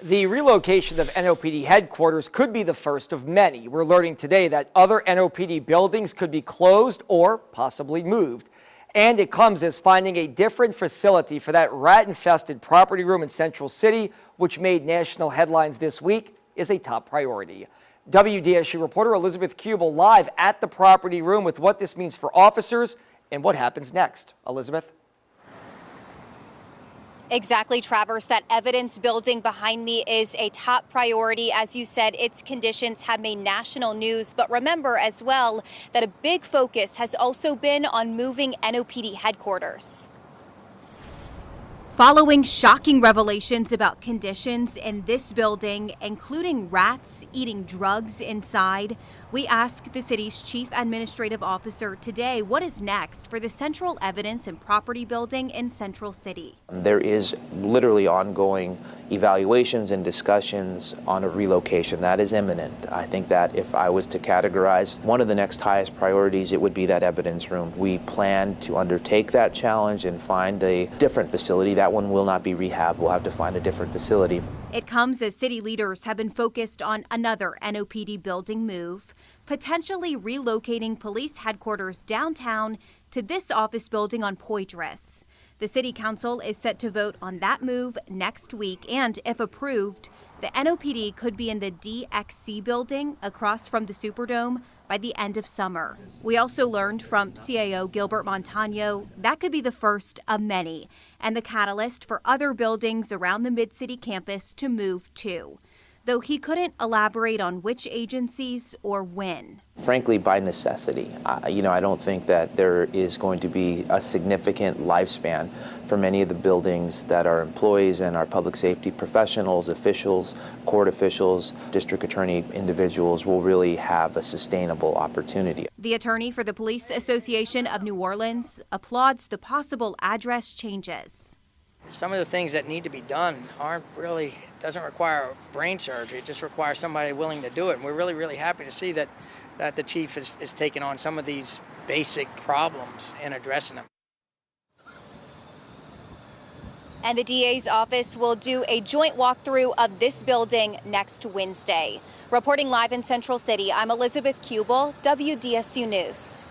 The relocation of NOPD headquarters could be the first of many. We're learning today that other NOPD buildings could be closed or possibly moved. And it comes as finding a different facility for that rat-infested property room in Central City, which made national headlines this week, is a top priority. WDSU reporter Elizabeth Kubel live at the property room with what this means for officers and what happens next. Elizabeth? Exactly, Travers. That evidence building behind me is a top priority. As you said, its conditions have made national news. But remember as well that a big focus has also been on moving NOPD headquarters. Following shocking revelations about conditions in this building, including rats eating drugs inside, we asked the city's chief administrative officer today what is next for the Central Evidence and Property Building in Central City. There is literally ongoing evaluations and discussions on a relocation. That is imminent. I think that if I was to categorize one of the next highest priorities, it would be that evidence room. We plan to undertake that challenge and find a different facility. That one will not be rehab. We'll have to find a different facility. It comes as city leaders have been focused on another NOPD building move, potentially relocating police headquarters downtown to this office building on Poydras. The city council is set to vote on that move next week, and if approved, the NOPD could be in the DXC building across from the Superdome by the end of summer. We also learned from CAO Gilbert Montano that could be the first of many and the catalyst for other buildings around the Mid-City campus to move too, though he couldn't elaborate on which agencies or when. Frankly, by necessity. I don't think that there is going to be a significant lifespan for many of the buildings that our employees and our public safety professionals, officials, court officials, district attorney individuals will really have a sustainable opportunity. The attorney for the Police Association of New Orleans applauds the possible address changes. Some of the things that need to be done doesn't require brain surgery. It just requires somebody willing to do it. And we're really happy to see that the chief is taking on some of these basic problems and addressing them. And the DA's office will do a joint walkthrough of this building next Wednesday. Reporting live in Central City, I'm Elizabeth Kubel, WDSU News.